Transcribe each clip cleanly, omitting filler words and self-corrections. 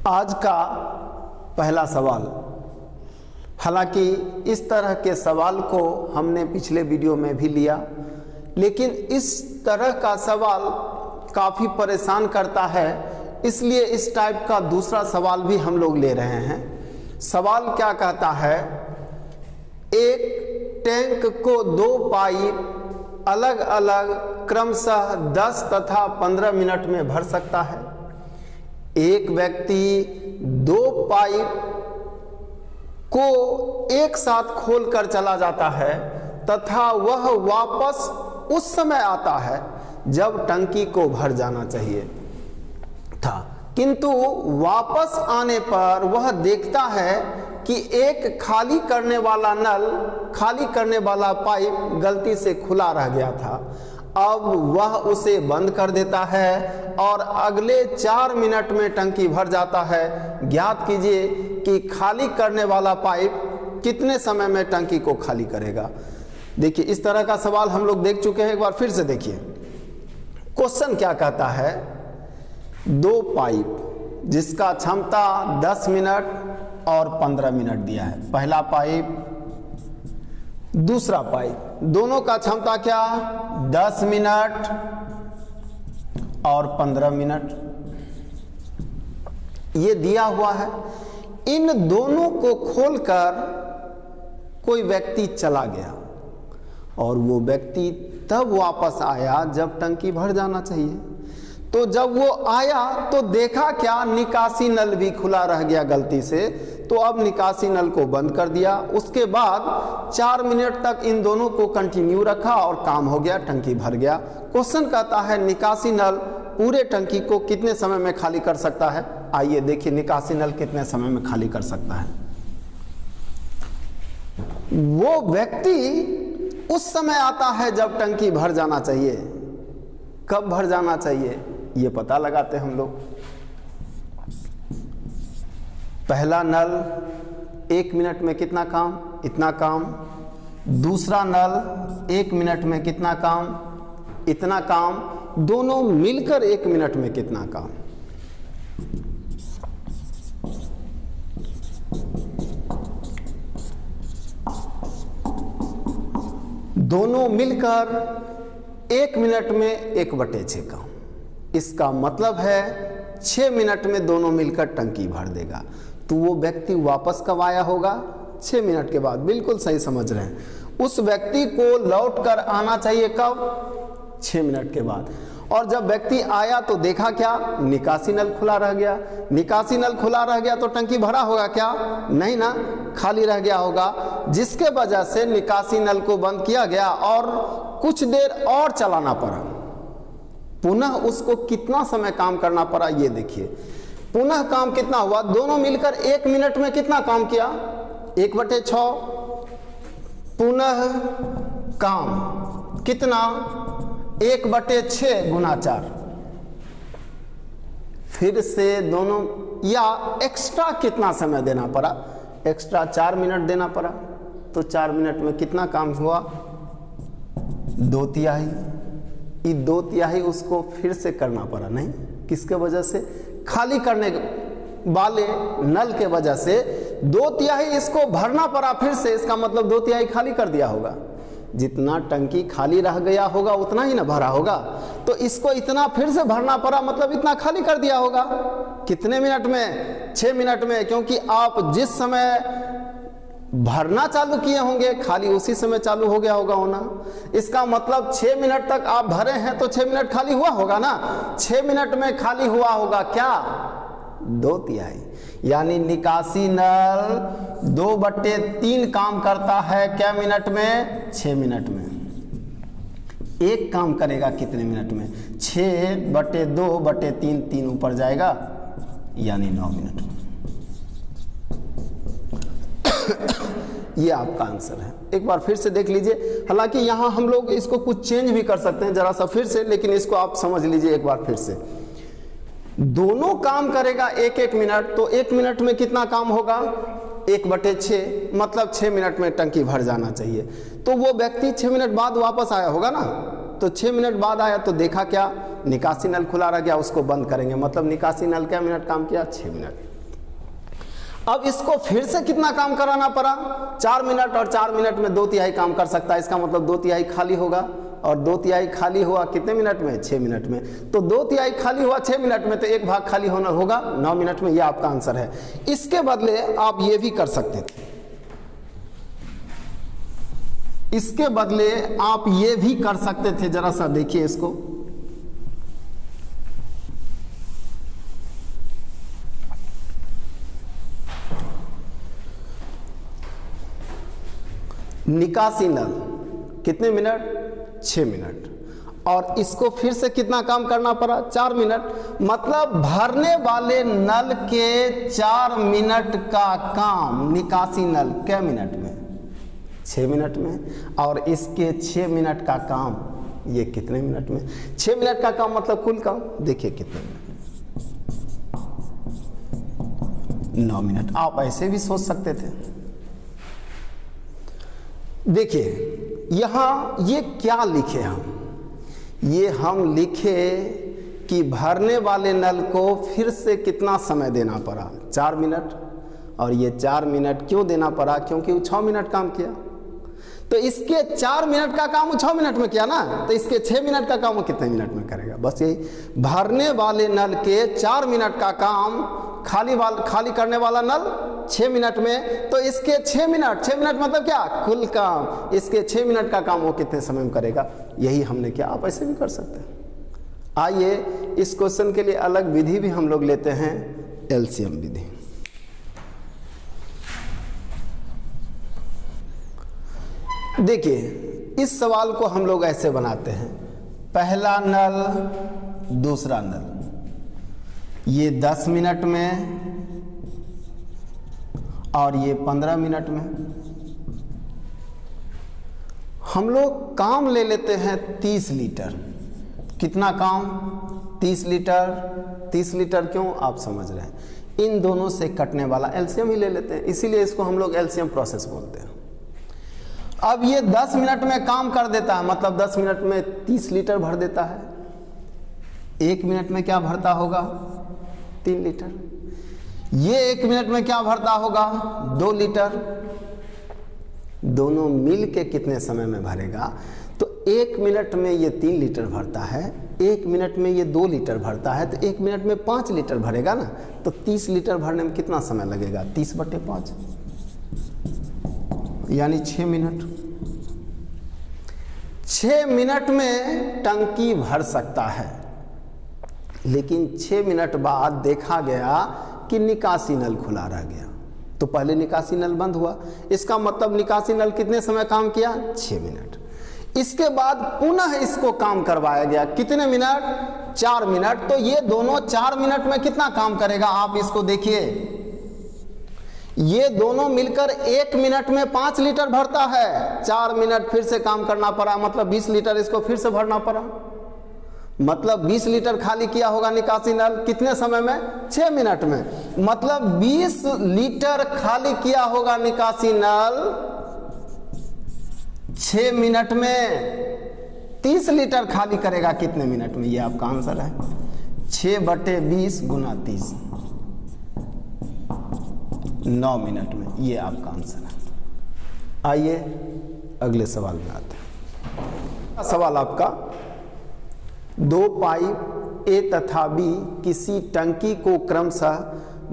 आज का पहला सवाल, हालांकि इस तरह के सवाल को हमने पिछले वीडियो में भी लिया, लेकिन इस तरह का सवाल काफ़ी परेशान करता है, इसलिए इस टाइप का दूसरा सवाल भी हम लोग ले रहे हैं। सवाल क्या कहता है, एक टैंक को दो पाइप अलग अलग क्रमशः 10 तथा 15 मिनट में भर सकता है। एक व्यक्ति दो पाइप को एक साथ खोलकर चला जाता है तथा वह वापस उस समय आता है जब टंकी को भर जाना चाहिए था, किंतु वापस आने पर वह देखता है कि एक खाली करने वाला पाइप गलती से खुला रह गया था। अब वह उसे बंद कर देता है और अगले 4 मिनट में टंकी भर जाता है। ज्ञात कीजिए कि खाली करने वाला पाइप कितने समय में टंकी को खाली करेगा। देखिए, इस तरह का सवाल हम लोग देख चुके हैं, एक बार फिर से देखिए। क्वेश्चन क्या कहता है, दो पाइप जिसका क्षमता 10 मिनट और 15 मिनट दिया है, पहला पाइप दूसरा पाइप, दोनों का क्षमता क्या, 10 मिनट और 15 मिनट ये दिया हुआ है। इन दोनों को खोलकर कोई व्यक्ति चला गया और वो व्यक्ति तब वापस आया जब टंकी भर जाना चाहिए। तो जब वो आया तो देखा क्या, निकासी नल भी खुला रह गया गलती से, तो अब निकासी नल को बंद कर दिया। उसके बाद 4 मिनट तक इन दोनों को कंटिन्यू रखा और काम हो गया, टंकी भर गया। क्वेश्चन कहता है निकासी नल पूरे टंकी को कितने समय में खाली कर सकता है। आइए देखिए, निकासी नल कितने समय में खाली कर सकता है। वो व्यक्ति उस समय आता है जब टंकी भर जाना चाहिए। कब भर जाना चाहिए ये पता लगाते हम लोग। पहला नल 1 मिनट में कितना काम, इतना काम। दूसरा नल 1 मिनट में कितना काम, इतना काम। दोनों मिलकर 1 मिनट में कितना काम। दोनों मिलकर 1 मिनट में 1/6 काम। इसका मतलब है 6 मिनट में दोनों मिलकर टंकी भर देगा। तो वो व्यक्ति वापस कब आया होगा, 6 मिनट के बाद। बिल्कुल सही समझ रहे हैं। उस व्यक्ति को लौट कर आना चाहिए कब, 6 मिनट के बाद। और जब व्यक्ति आया तो देखा क्या, निकासी नल खुला रह गया। निकासी नल खुला रह गया तो टंकी भरा होगा क्या, नहीं ना, खाली रह गया होगा, जिसके वजह से निकासी नल को बंद किया गया और कुछ देर और चलाना पड़ा। पुनः उसको कितना समय काम करना पड़ा ये देखिए। पुनः काम कितना हुआ, दोनों मिलकर 1 मिनट में कितना काम किया, 1/6। पुनः काम कितना, 1/6 गुना 4। फिर से दोनों, या एक्स्ट्रा कितना समय देना पड़ा, एक्स्ट्रा 4 मिनट देना पड़ा। तो 4 मिनट में कितना काम हुआ, 2/3। ये 2/3 उसको फिर से करना पड़ा, नहीं, किसके वजह से, खाली करने वाले नल के वजह से 2/3 इसको भरना पड़ा फिर से। इसका मतलब 2/3 खाली कर दिया होगा। जितना टंकी खाली रह गया होगा उतना ही ना भरा होगा, तो इसको इतना फिर से भरना पड़ा, मतलब इतना खाली कर दिया होगा। कितने मिनट में, 6 मिनट में, क्योंकि आप जिस समय भरना चालू किए होंगे खाली उसी समय चालू हो गया होगा होना। इसका मतलब 6 मिनट तक आप भरे हैं तो 6 मिनट खाली हुआ होगा ना। 6 मिनट में खाली हुआ होगा क्या, 2/3। यानी निकासी नल 2/3 काम करता है क्या मिनट में, 6 मिनट में। एक काम करेगा कितने मिनट में, 6/2/3, 3 ऊपर जाएगा, यानी 9 मिनट में। ये आपका आंसर है। एक बार फिर से देख लीजिए। हालांकि यहाँ हम लोग इसको कुछ चेंज भी कर सकते हैं जरा सा फिर से, लेकिन इसको आप समझ लीजिए एक बार फिर से। दोनों काम करेगा 1-1 मिनट, तो 1 मिनट में कितना काम होगा, 1/6, मतलब 6 मिनट में टंकी भर जाना चाहिए। तो वो व्यक्ति 6 मिनट बाद वापस आया होगा ना, तो 6 मिनट बाद आया तो देखा क्या, निकासी नल खुला रह गया, उसको बंद करेंगे, मतलब निकासी नल क्या मिनट काम किया, 6 मिनट। अब इसको फिर से कितना काम कराना पड़ा, 4 मिनट, और 4 मिनट में 2/3 काम कर सकता है, इसका मतलब 2/3 खाली होगा, और 2/3 खाली हुआ कितने मिनट में, 6 मिनट में। तो 2/3 खाली हुआ 6 मिनट में, तो 1 भाग खाली होना होगा 9 मिनट में। यह आपका आंसर है। इसके बदले आप ये भी कर सकते थे, इसके बदले आप ये भी कर सकते थे। जरा सा देखिए इसको, निकासी नल कितने मिनट, 6 मिनट, और इसको फिर से कितना काम करना पड़ा, 4 मिनट। मतलब भरने वाले नल के 4 मिनट का काम निकासी नल क्या मिनट में, 6 मिनट में, और इसके 6 मिनट का काम ये कितने मिनट में, 6 मिनट का काम मतलब कुल काम देखिए कितने मिनट, 9 मिनट। आप ऐसे भी सोच सकते थे। देखिए यहां ये क्या लिखे हम लिखे कि भरने वाले नल को फिर से कितना समय देना पड़ा, 4 मिनट, और ये 4 मिनट क्यों देना पड़ा, क्योंकि वो 6 मिनट काम किया। तो इसके 4 मिनट का काम वो 6 मिनट में किया ना, तो इसके 6 मिनट का काम वो कितने मिनट में करेगा, बस यही। भरने वाले नल के 4 मिनट का काम, खाली करने वाला नल 6 मिनट में, तो इसके 6 मिनट मतलब क्या, कुल काम, इसके 6 मिनट का काम वो कितने समय में करेगा, यही हमने किया। आप ऐसे भी कर सकते हैं। आइए इस क्वेश्चन के लिए अलग विधि भी हम लोग लेते हैं, एलसीएम विधि। देखिए इस सवाल को हम लोग ऐसे बनाते हैं, पहला नल दूसरा नल, ये 10 मिनट में और ये 15 मिनट में। हम लोग काम ले लेते हैं 30 लीटर। कितना काम, 30 लीटर। 30 लीटर क्यों, आप समझ रहे हैं, इन दोनों से कटने वाला एलसीएम ही ले लेते हैं, इसीलिए इसको हम लोग एलसीएम प्रोसेस बोलते हैं। अब ये 10 मिनट में काम कर देता है, मतलब 10 मिनट में 30 लीटर भर देता है। 1 मिनट में क्या भरता होगा, 3 लीटर। ये 1 मिनट में क्या भरता होगा, 2 लीटर। दोनों मिल के कितने समय में भरेगा, तो 1 मिनट में ये 3 लीटर भरता है, 1 मिनट में ये 2 लीटर भरता है, तो 1 मिनट में 5 लीटर भरेगा ना। तो 30 लीटर भरने में कितना समय लगेगा, 30/5, यानी 6 मिनट। 6 मिनट में टंकी भर सकता है, लेकिन 6 मिनट बाद देखा गया कि निकासी नल खुला रह गया, तो पहले निकासी नल बंद हुआ। इसका मतलब निकासी नल कितने समय काम किया, 6 मिनट। इसके बाद पुनः इसको काम करवाया गया, कितने मिनट, 4 मिनट। तो ये दोनों 4 मिनट में कितना काम करेगा, आप इसको देखिए, ये दोनों मिलकर 1 मिनट में 5 लीटर भरता है। 4 मिनट फिर से काम करना पड़ा, मतलब 20 लीटर इसको फिर से भरना पड़ा, मतलब 20 लीटर खाली किया होगा निकासी नल, कितने समय में, 6 मिनट में। मतलब 20 लीटर खाली किया होगा निकासी नल 6 मिनट में। 30 लीटर खाली करेगा कितने मिनट में, ये आपका आंसर है। 6/20 × 30, 9 मिनट में, ये आपका आंसर है। आइए अगले सवाल में आते हैं। सवाल आपका, 2 पाइप ए तथा बी किसी टंकी को क्रमशः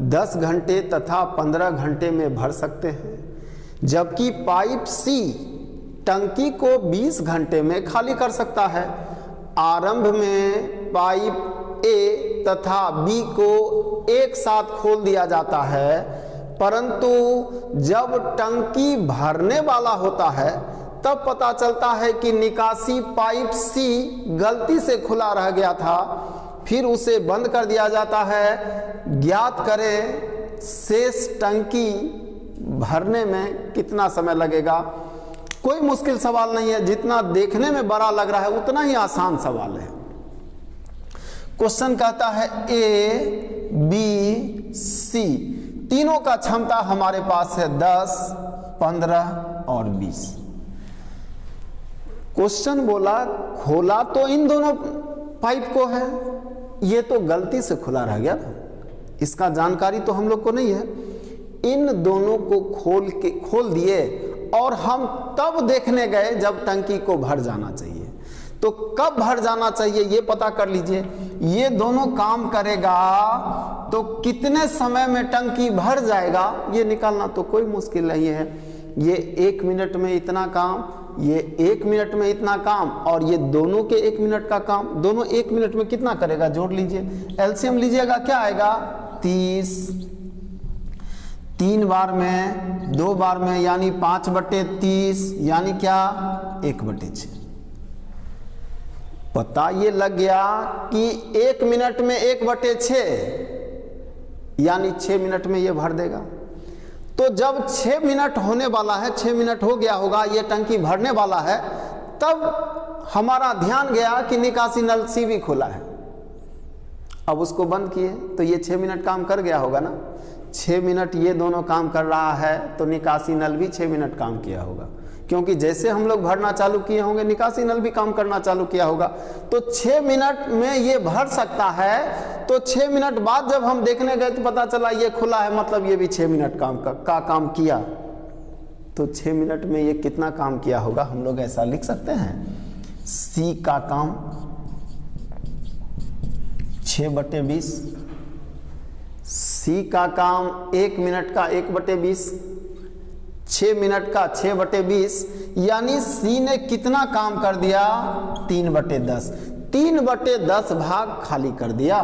10 घंटे तथा 15 घंटे में भर सकते हैं, जबकि पाइप सी टंकी को 20 घंटे में खाली कर सकता है। आरंभ में पाइप ए तथा बी को एक साथ खोल दिया जाता है, परंतु जब टंकी भरने वाला होता है तब पता चलता है कि निकासी पाइप सी गलती से खुला रह गया था, फिर उसे बंद कर दिया जाता है। ज्ञात करें शेष टंकी भरने में कितना समय लगेगा। कोई मुश्किल सवाल नहीं है, जितना देखने में बड़ा लग रहा है उतना ही आसान सवाल है। क्वेश्चन कहता है ए बी सी तीनों का क्षमता हमारे पास है 10, 15 और 20। क्वेश्चन बोला खोला तो इन दोनों पाइप को है, ये तो गलती से खुला रह गया, इसका जानकारी तो हम लोग को नहीं है। इन दोनों को खोल दिए और हम तब देखने गए जब टंकी को भर जाना चाहिए। तो कब भर जाना चाहिए ये पता कर लीजिए। ये दोनों काम करेगा तो कितने समय में टंकी भर जाएगा ये निकालना तो कोई मुश्किल नहीं है। ये 1 मिनट में इतना काम, ये 1 मिनट में इतना काम, और ये दोनों के 1 मिनट का काम, दोनों 1 मिनट में कितना करेगा जोड़ लीजिए। एलसीएम लीजिएगा, क्या आएगा 30, 3 बार में 2 बार में यानी 5/30 यानी क्या 1/6। पता ये लग गया कि 1 मिनट में 1/6 यानी 6 मिनट में ये भर देगा। तो जब 6 मिनट होने वाला है, 6 मिनट हो गया होगा, ये टंकी भरने वाला है, तब हमारा ध्यान गया कि निकासी नल सी भी खुला है। अब उसको बंद किए तो ये 6 मिनट काम कर गया होगा ना। 6 मिनट ये दोनों काम कर रहा है तो निकासी नल भी 6 मिनट काम किया होगा, क्योंकि जैसे हम लोग भरना चालू किए होंगे निकासी नल भी काम करना चालू किया होगा। तो 6 मिनट में ये भर सकता है। तो 6 मिनट बाद जब हम देखने गए तो पता चला ये खुला है, मतलब ये भी 6 मिनट का काम किया। तो 6 मिनट में ये कितना काम किया होगा हम लोग ऐसा लिख सकते हैं। सी का काम 6/20, सी का काम 1 मिनट का 1/20, 6 मिनट का 6/20 यानी सी ने कितना काम कर दिया 3/10। 3/10 भाग खाली कर दिया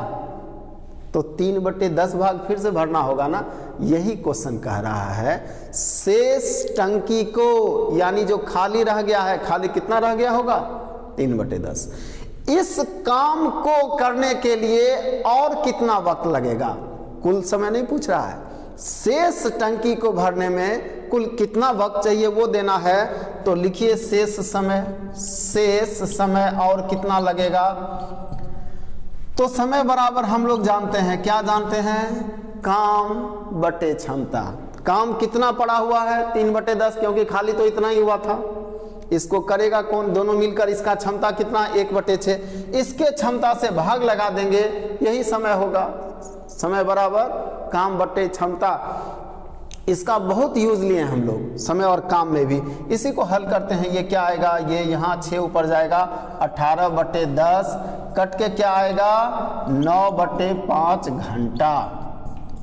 तो 3/10 भाग फिर से भरना होगा ना। यही क्वेश्चन कह रहा है शेष टंकी को, यानी जो खाली रह गया है, खाली कितना रह गया होगा 3/10। इस काम को करने के लिए और कितना वक्त लगेगा, कुल समय नहीं पूछ रहा है, शेष टंकी को भरने में कुल कितना वक्त चाहिए वो देना है। तो लिखिए शेष समय और कितना लगेगा। तो समय बराबर हम लोग जानते हैं, क्या जानते हैं, काम बटे क्षमता। काम कितना पड़ा हुआ है 3/10, क्योंकि खाली तो इतना ही हुआ था। इसको करेगा कौन, दोनों मिलकर। इसका क्षमता कितना 1/6, इसके क्षमता से भाग लगा देंगे, यही समय होगा। समय बराबर काम बटे क्षमता। इसका बहुत यूज लिए हैं हम लोग समय और काम में भी। इसी को हल करते हैं। ये क्या आएगा, ये यहाँ 6 ऊपर जाएगा, 18/10 कट के क्या आएगा 9/5 घंटा।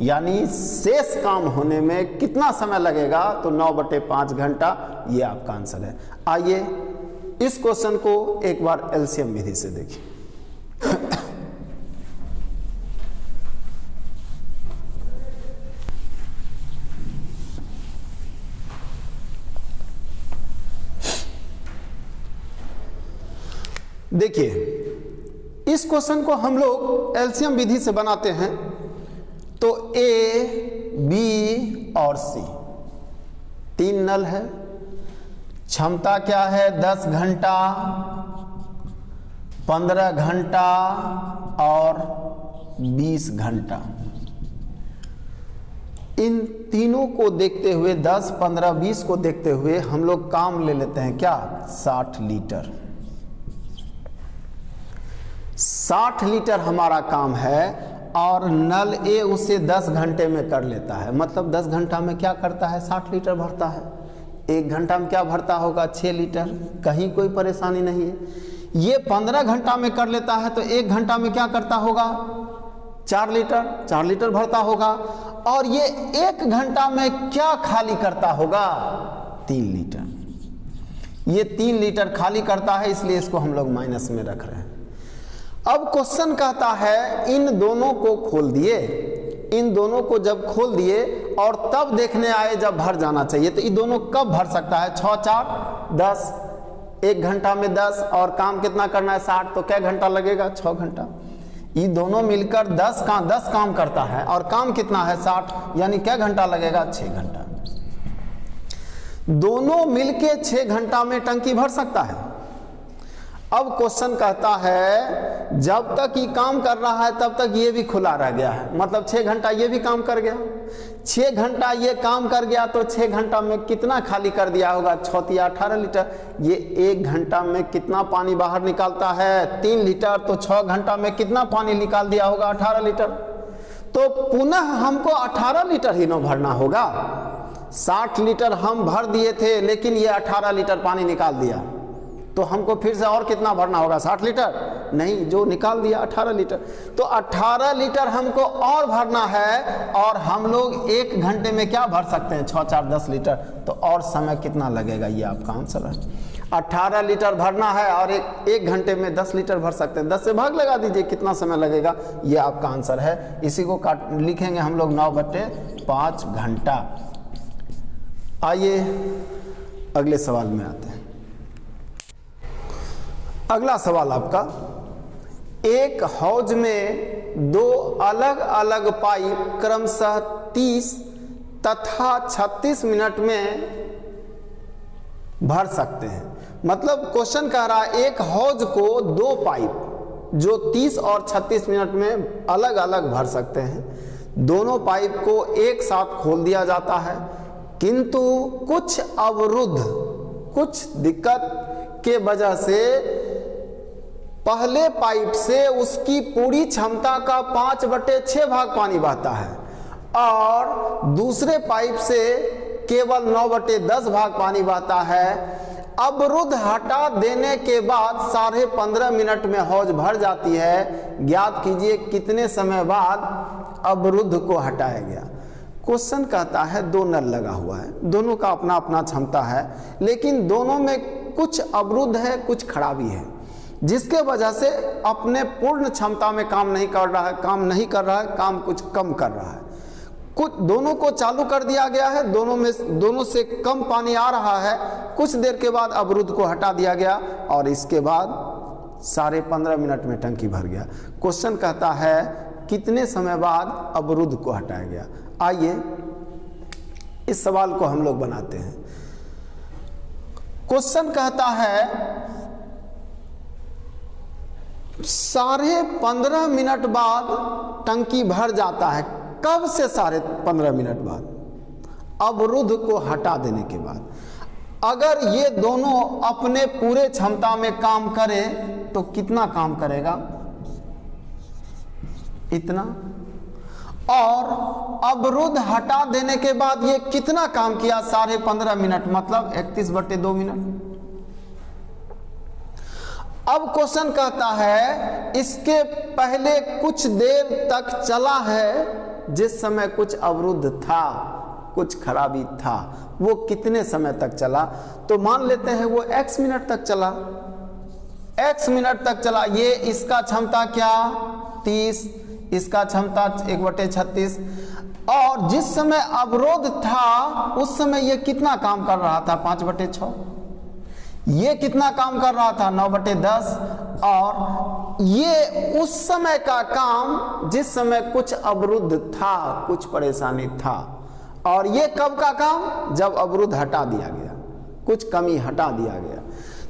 यानी शेष काम होने में कितना समय लगेगा, तो 9/5 घंटा। ये आपका आंसर है। आइए इस क्वेश्चन को एक बार एलसीएम विधि से देखिए। देखिए इस क्वेश्चन को हम लोग एलसीएम विधि से बनाते हैं। तो ए, बी और सी 3 नल है। क्षमता क्या है 10 घंटा, 15 घंटा और 20 घंटा। इन तीनों को देखते हुए 10, 15, 20 को देखते हुए हम लोग काम ले लेते हैं क्या 60 लीटर। 60 लीटर हमारा काम है और नल ए उसे 10 घंटे में कर लेता है। मतलब 10 घंटा में क्या करता है 60 लीटर भरता है। 1 घंटा में क्या भरता होगा 6 लीटर। कहीं कोई परेशानी नहीं है। ये 15 घंटा में कर लेता है तो 1 घंटा में क्या करता होगा 4 लीटर भरता होगा। और ये 1 घंटा में क्या खाली करता होगा 3 लीटर। ये 3 लीटर खाली करता है, इसलिए इसको हम लोग माइनस में रख रहे हैं। अब क्वेश्चन कहता है इन दोनों को खोल दिए। इन दोनों को जब खोल दिए और तब देखने आए जब भर जाना चाहिए, तो ये दोनों कब भर सकता है 6 4 10। 1 घंटा में 10 और काम कितना करना है 60, तो क्या घंटा लगेगा 6 घंटा। ये दोनों मिलकर 10 काम करता है और काम कितना है 60, यानी क्या घंटा लगेगा 6 घंटा। दोनों मिलके 6 घंटा में टंकी भर सकता है। अब क्वेश्चन कहता है जब तक ये काम कर रहा है तब तक ये भी खुला रह गया है, मतलब 6 घंटा ये भी काम कर गया। 6 घंटा ये काम कर गया तो 6 घंटा में कितना खाली कर दिया होगा 6 या 18 लीटर। ये 1 घंटा में कितना पानी बाहर निकालता है 3 लीटर, तो 6 घंटा में कितना पानी निकाल दिया होगा 18 लीटर। तो पुनः हमको 18 लीटर ही न भरना होगा। 60 लीटर हम भर दिए थे, लेकिन ये 18 लीटर पानी निकाल दिया, तो हमको फिर से और कितना भरना होगा? 60 लीटर नहीं, जो निकाल दिया 18 लीटर। तो 18 लीटर हमको और भरना है, और हम लोग 1 घंटे में क्या भर सकते हैं? 6 4 10 लीटर। तो और समय कितना लगेगा? ये आपका आंसर है। 18 लीटर भरना है और एक घंटे में 10 लीटर भर सकते हैं। 10 से भाग लगा दीजिए, कितना समय लगेगा? ये आपका आंसर है। इसी को लिखेंगे हम लोग 9/5 घंटा। आइए अगले सवाल में आते हैं। अगला सवाल आपका, एक हौज में 2 अलग अलग पाइप क्रमशः 30 तथा 36 मिनट में भर सकते हैं। मतलब क्वेश्चन कह रहा है एक हौज को 2 पाइप जो 30 और 36 मिनट में अलग अलग भर सकते हैं। दोनों पाइप को एक साथ खोल दिया जाता है, किंतु कुछ अवरुद्ध, कुछ दिक्कत के वजह से पहले पाइप से उसकी पूरी क्षमता का 5/6 भाग पानी बहता है, और दूसरे पाइप से केवल 9/10 भाग पानी बहता है। अवरुद्ध हटा देने के बाद 15.5 मिनट में हौज भर जाती है। ज्ञात कीजिए कितने समय बाद अवरुद्ध को हटाया गया। क्वेश्चन कहता है 2 नल लगा हुआ है, दोनों का अपना अपना क्षमता है, लेकिन दोनों में कुछ अवरुद्ध है, कुछ खराबी है, जिसके वजह से अपने पूर्ण क्षमता में काम नहीं कर रहा है, काम कुछ कम कर रहा है। कुछ दोनों को चालू कर दिया गया है, दोनों से कम पानी आ रहा है। कुछ देर के बाद अवरुद्ध को हटा दिया गया, और इसके बाद 15.5 मिनट में टंकी भर गया। क्वेश्चन कहता है कितने समय बाद अवरुद्ध को हटाया गया। आइए इस सवाल को हम लोग बनाते हैं। क्वेश्चन कहता है 15.5 मिनट बाद टंकी भर जाता है। कब से 15.5 मिनट बाद? अवरुद्ध को हटा देने के बाद। अगर ये दोनों अपने पूरे क्षमता में काम करें तो कितना काम करेगा? इतना। और अवरुद्ध हटा देने के बाद ये कितना काम किया? 15.5 मिनट, मतलब 31/2 मिनट। अब क्वेश्चन कहता है इसके पहले कुछ देर तक चला है, जिस समय कुछ अवरुद्ध था, कुछ खराबी था, वो कितने समय तक चला? तो मान लेते हैं वो x मिनट तक चला। x मिनट तक चला। ये इसका क्षमता क्या? 30, इसका क्षमता 1/36। और जिस समय अवरोध था उस समय ये कितना काम कर रहा था? 5/6। ये कितना काम कर रहा था? 9/10। और ये उस समय का काम जिस समय कुछ अवरुद्ध था, कुछ परेशानी था। और ये कब का काम? जब अवरुद्ध हटा दिया गया, कुछ कमी हटा दिया गया।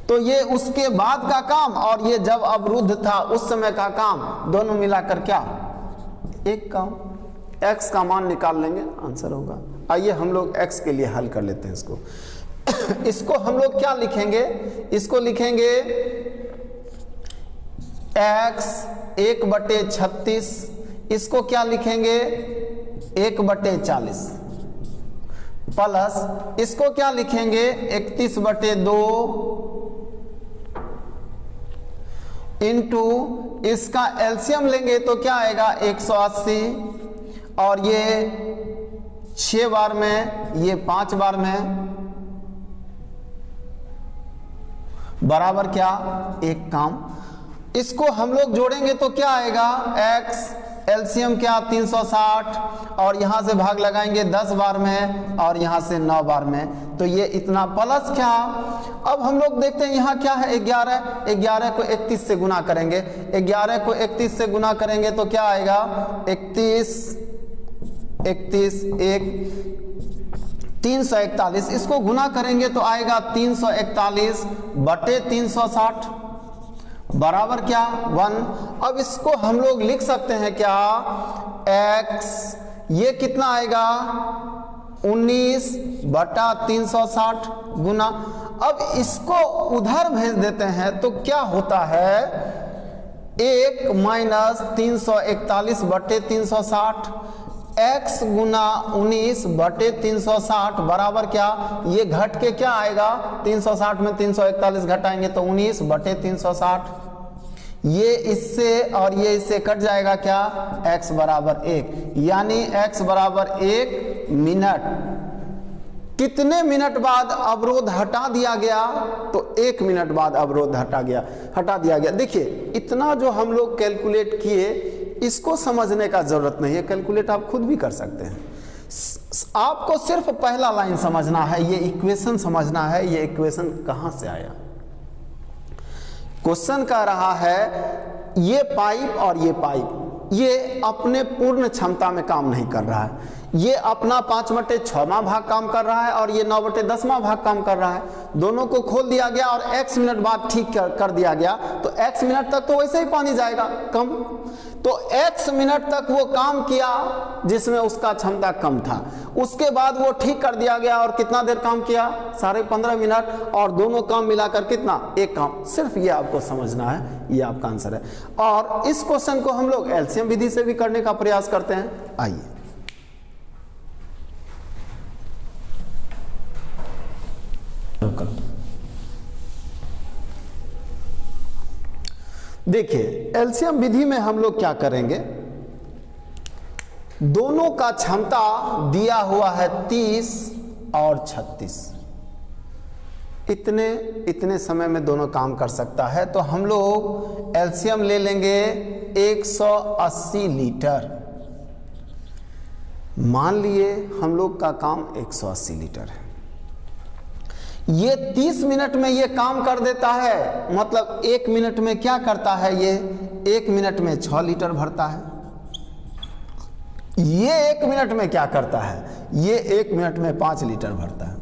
तो ये उसके बाद का काम, और ये जब अवरुद्ध था उस समय का काम, दोनों मिलाकर क्या? एक काम। x का मान निकाल लेंगे, आंसर होगा। आइए हम लोग x के लिए हल कर लेते हैं इसको। इसको हम लोग क्या लिखेंगे? इसको लिखेंगे x 1/36। इसको क्या लिखेंगे? 1/40 प्लस इसको क्या लिखेंगे? 31/2 इंटू इसका एलसीएम लेंगे तो क्या आएगा? 180। और ये 6 बार में, ये 5 बार में, बराबर क्या? एक काम। इसको हम लोग जोड़ेंगे तो क्या आएगा? x एलसीएम क्या? 360। और यहां से भाग लगाएंगे 10 बार में, और यहां से 9 बार में, तो ये इतना प्लस क्या? अब हम लोग देखते हैं यहाँ क्या है? 11। 11 को 31 से गुना करेंगे। 11 को 31 से गुना करेंगे तो क्या आएगा? 31 341। इसको गुना करेंगे तो आएगा 341/360 बराबर क्या? 1। अब इसको हम लोग लिख सकते हैं क्या? x ये कितना आएगा? 19/360 गुना। अब इसको उधर भेज देते हैं तो क्या होता है? 1 माइनस 341 बटे 360 x गुना 19 बटे 360 बराबर क्या, ये घट के क्या आएगा, 360 में 341 घटाएंगे तो 19 बटे 360, ये इससे और ये इससे कट जाएगा क्या, x बराबर 1, यानी x बराबर 1 मिनट। कितने मिनट बाद अवरोध हटा दिया गया, तो 1 मिनट बाद अवरोध हटा दिया गया। देखिए इतना जो हम लोग कैलकुलेट किए, इसको समझने का जरूरत नहीं है, कैलकुलेट आप खुद भी कर सकते हैं। आपको सिर्फ पहला लाइन समझना है, ये इक्वेशन समझना है, ये इक्वेशन कहां से आया। क्वेश्चन कह रहा है ये पाइप और ये पाइप, ये अपने पूर्ण क्षमता में काम नहीं कर रहा है, ये अपना 5/6वां भाग काम कर रहा है और ये 9/10वां भाग काम कर रहा है। दोनों को खोल दिया गया और x मिनट बाद ठीक कर दिया गया, तो x मिनट तक तो वैसे ही पानी जाएगा कम, तो x मिनट तक वो काम किया जिसमें उसका क्षमता कम था, उसके बाद वो ठीक कर दिया गया और कितना देर काम किया, 15.5 मिनट, और दोनों काम मिलाकर कितना, एक काम। सिर्फ ये आपको समझना है, ये आपका आंसर है। और इस क्वेश्चन को हम लोग एलसीएम विधि से भी करने का प्रयास करते हैं। आइए देखिए एलसीएम विधि में हम लोग क्या करेंगे, दोनों का क्षमता दिया हुआ है 30 और 36, इतने समय में दोनों काम कर सकता है, तो हम लोग एलसीएम ले लेंगे 180 लीटर। मान लिए हम लोग का काम 180 लीटर है, ये 30 मिनट में ये काम कर देता है, मतलब 1 मिनट में क्या करता है, ये 1 मिनट में 6 लीटर भरता है। ये 1 मिनट में क्या करता है, ये 1 मिनट में 5 लीटर भरता है।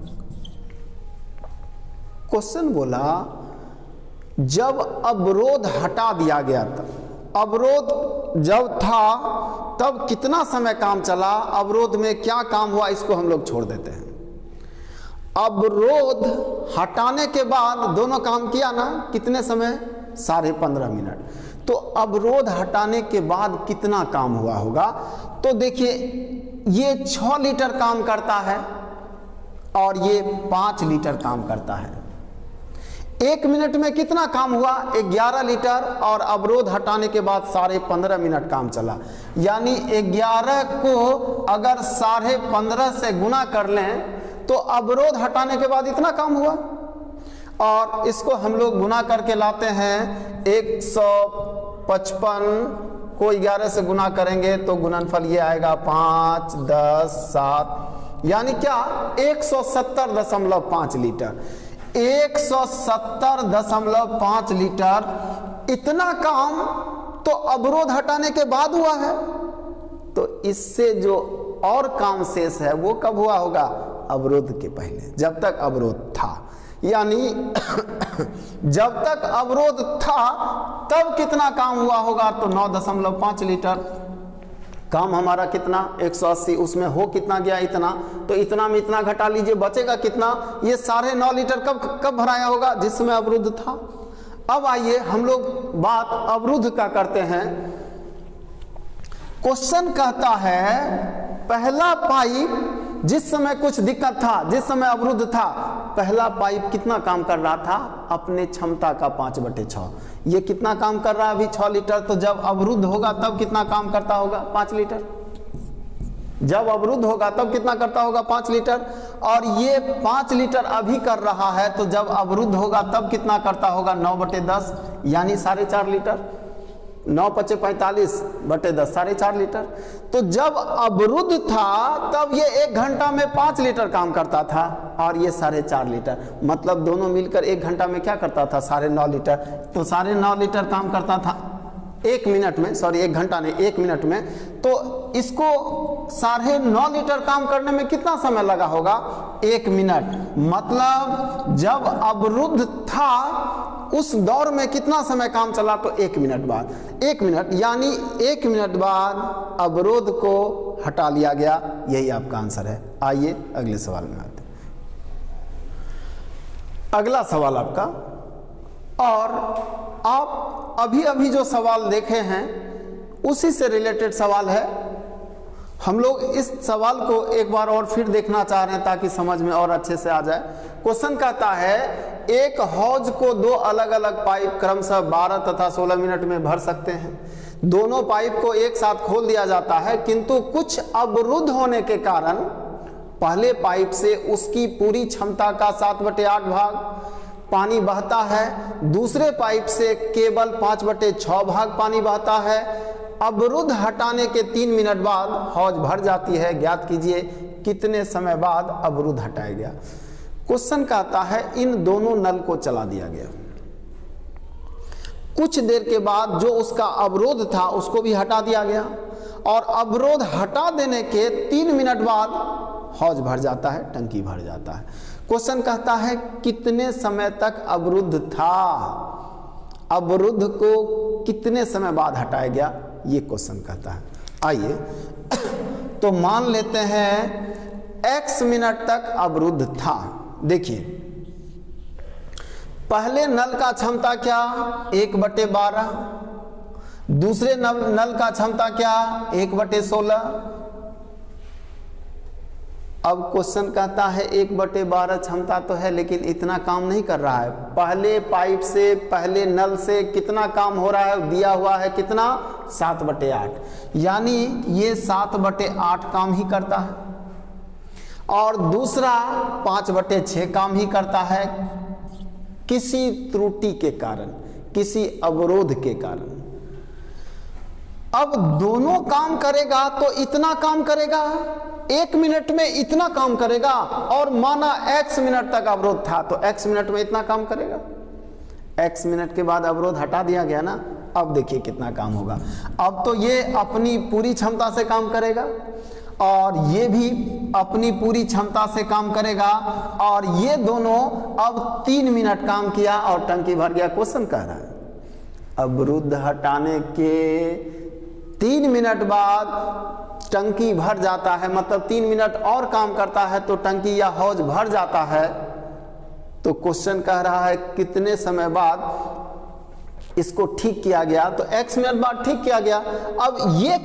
क्वेश्चन बोला जब अवरोध हटा दिया गया था, अवरोध जब था तब कितना समय काम चला, अवरोध में क्या काम हुआ, इसको हम लोग छोड़ देते हैं। अवरोध हटाने के बाद दोनों काम किया ना, कितने समय, 15.5 मिनट। तो अवरोध हटाने के बाद कितना काम हुआ होगा, तो देखिए ये 6 लीटर काम करता है और ये 5 लीटर काम करता है। 1 मिनट में कितना काम हुआ, 11 लीटर, और अवरोध हटाने के बाद 15.5 मिनट काम चला, यानी 11 को अगर 15.5 से गुना कर लें तो अवरोध हटाने के बाद इतना काम हुआ। और इसको हम लोग गुना करके लाते हैं, 155 को 11 से गुना करेंगे तो गुणनफल ये आएगा 5, 10, 7, यानी क्या 170.5 लीटर। 170.5 लीटर इतना काम तो अवरोध हटाने के बाद हुआ है, तो इससे जो और काम शेष है वो कब हुआ होगा, अवरोध के पहले, जब तक अवरोध था। यानी जब तक अवरोध था तब कितना काम हुआ होगा, तो 9.5 लीटर। काम हमारा कितना, 180, उसमें हो कितना गया, इतना, तो इतना में इतना घटा लीजिए, बचेगा कितना, ये 9.5 लीटर कब भराया होगा, जिस समय अवरुद्ध था। अब आइए हम लोग बात अवरुद्ध का करते हैं। क्वेश्चन कहता है पहला पाइप जिस समय कुछ दिक्कत था, जिस समय अवरुद्ध था, पहला पाइप कितना काम कर रहा था, अपने क्षमता का 5/6। ये कितना काम कर रहा है अभी, 6 लीटर। तो जब अवरुद्ध होगा तब कितना काम करता होगा, 5 लीटर। जब अवरुद्ध होगा तब कितना करता होगा, 5 लीटर। और ये 5 लीटर अभी कर रहा है, तो जब अवरुद्ध होगा तब कितना करता होगा, 9/10, यानी 4.5 लीटर। 9×5 = 45/10, 4.5 लीटर। तो जब अवरुद्ध था तब ये 1 घंटा में 5 लीटर काम करता था, और ये 4.5 लीटर, मतलब दोनों मिलकर 1 घंटा में क्या करता था, 9.5 लीटर। तो 9.5 लीटर काम करता था 1 मिनट में, सॉरी 1 घंटा नहीं, 1 मिनट में। तो इसको 9.5 लीटर काम करने में कितना समय लगा होगा, 1 मिनट। मतलब जब अवरुद्ध था उस दौर में कितना समय काम चला, तो 1 मिनट बाद। 1 मिनट यानी 1 मिनट बाद अवरोध को हटा लिया गया। यही आपका आंसर है। आइए अगले सवाल में आते हैं। अगला सवाल आपका, और आप अभी अभी जो सवाल देखे हैं उसी से रिलेटेड सवाल है। हम लोग इस सवाल को एक बार और फिर देखना चाह रहे हैं ताकि समझ में और अच्छे से आ जाए। क्वेश्चन कहता है एक हौज को दो अलग अलग पाइप क्रमशः 12 तथा 16 मिनट में भर सकते हैं। दोनों पाइप को एक साथ खोल दिया जाता है, किंतु कुछ अवरुद्ध होने के कारण पहले पाइप से उसकी पूरी क्षमता का 7/8 भाग पानी बहता है, दूसरे पाइप से केवल 5/6 भाग पानी बहता है। अवरुद्ध हटाने के 3 मिनट बाद हौज भर जाती है। ज्ञात कीजिए कितने समय बाद अवरुद्ध हटाया गया। क्वेश्चन कहता है इन दोनों नल को चला दिया गया, कुछ देर के बाद जो उसका अवरोध था उसको भी हटा दिया गया और अवरोध हटा देने के 3 मिनट बाद हौज भर जाता है, टंकी भर जाता है। क्वेश्चन कहता है कितने समय तक अवरुद्ध था, अवरुद्ध को कितने समय बाद हटाया गया, ये क्वेश्चन कहता है। आइए तो मान लेते हैं x मिनट तक अवरुद्ध था। देखिए पहले नल का क्षमता क्या 1/12, दूसरे नल का क्षमता क्या 1/16। अब क्वेश्चन कहता है 1/12 क्षमता तो है लेकिन इतना काम नहीं कर रहा है। पहले पाइप से पहले नल से कितना काम हो रहा है, दिया हुआ है कितना 7/8, यानी ये 7/8 काम ही करता है और दूसरा 5/6 काम ही करता है किसी त्रुटि के कारण, किसी अवरोध के कारण। अब दोनों काम करेगा तो इतना काम करेगा, 1 मिनट में इतना काम करेगा और माना x मिनट तक अवरोध था तो x मिनट में इतना काम करेगा। x मिनट के बाद अवरोध हटा दिया गया ना, अब देखिए कितना काम होगा। अब तो ये अपनी पूरी क्षमता से काम करेगा और ये भी अपनी पूरी क्षमता से काम करेगा और ये दोनों अब 3 मिनट काम किया और टंकी भर गया। क्वेश्चन कह रहा है अवरुद्ध हटाने के 3 मिनट बाद टंकी भर जाता है, मतलब 3 मिनट और काम करता है तो टंकी या हौज भर जाता है। तो क्वेश्चन कह रहा है कितने समय बाद इसको ठीक किया गया, तो x मिनट बाद ठीक किया गया। अब ये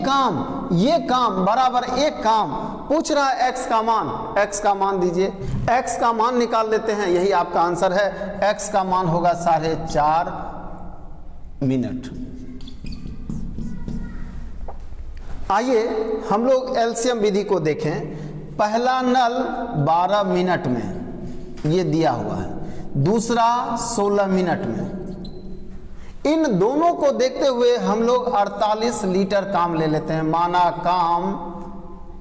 काम बराबर एक काम पूछ रहा है x का मान, x का मान दीजिए, x का मान निकाल लेते हैं, यही आपका आंसर है। x का मान होगा 4.5 मिनट। आइए हम लोग एलसीएम विधि को देखें। पहला नल 12 मिनट में ये दिया हुआ है, दूसरा 16 मिनट में। इन दोनों को देखते हुए हम लोग 48 लीटर काम ले लेते हैं, माना काम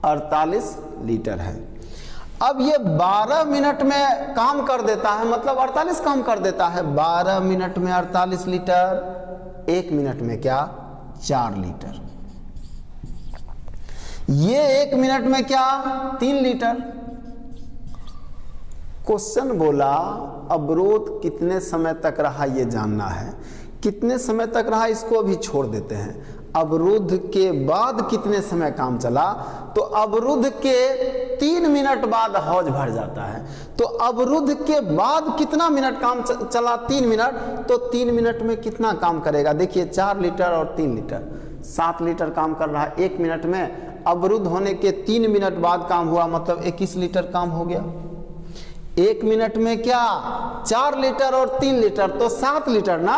48 लीटर है। अब ये 12 मिनट में काम कर देता है, मतलब 48 काम कर देता है। 12 मिनट में 48 लीटर, 1 मिनट में क्या 4 लीटर। ये 1 मिनट में क्या 3 लीटर। क्वेश्चन बोला अवरोध कितने समय तक रहा ये जानना है। कितने समय तक रहा इसको अभी छोड़ देते हैं। अवरुद्ध के बाद कितने समय काम चला, तो अवरुद्ध के 3 मिनट बाद हौज भर जाता है। तो अवरुद्ध के बाद कितना मिनट काम चला 3 मिनट, तो 3 मिनट में कितना काम करेगा। देखिए 4 लीटर और 3 लीटर 7 लीटर काम कर रहा है 1 मिनट में। अवरुद्ध होने के 3 मिनट बाद काम हुआ, मतलब 21 लीटर काम हो गया। 1 मिनट में क्या 4 लीटर और 3 लीटर तो 7 लीटर ना,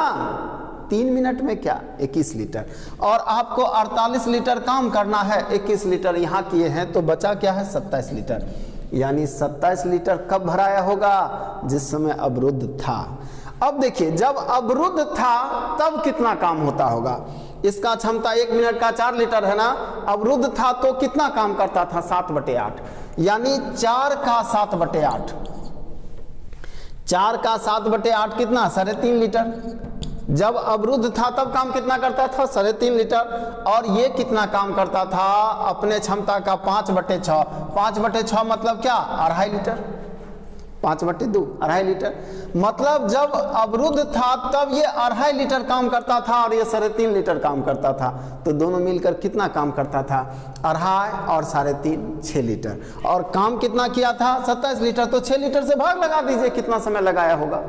3 मिनट में क्या 21 लीटर। और आपको 48 लीटर काम करना है, 21 लीटर यहाँ किए हैं तो बचा क्या है 27 लीटर। यानी 27 लीटर कब भराया होगा, जिस समय अवरुद्ध था। अब देखिए जब अवरुद्ध था तब कितना काम होता होगा। इसका क्षमता 1 मिनट का 4 लीटर है ना, अवरुद्ध था तो कितना काम करता था 7/8, यानी 4 का 7/8। 4 का 7/8 कितना 3.5 लीटर। जब अवरुद्ध था तब काम कितना करता था 3.5 लीटर। और ये कितना काम करता था अपने क्षमता का 5/6। 5/6 मतलब क्या 2.5 लीटर। 5/2 2.5 लीटर। मतलब जब अवरुद्ध था तब ये 2.5 लीटर काम करता था और ये 3.5 लीटर काम करता था। तो दोनों मिलकर कितना काम करता था 2.5 और 3.5 6 लीटर। और काम कितना किया था 27 लीटर। तो 6 लीटर से भाग लगा दीजिए कितना समय लगाया होगा।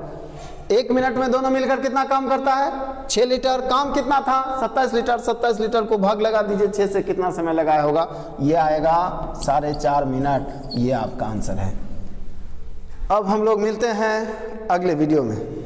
1 मिनट में दोनों मिलकर कितना काम करता है? 6 लीटर। काम कितना था? 27 लीटर। 27 लीटर को भाग लगा दीजिए 6 से, कितना समय लगाया होगा? ये आएगा 4.5 मिनट। ये आपका आंसर है। अब हम लोग मिलते हैं अगले वीडियो में।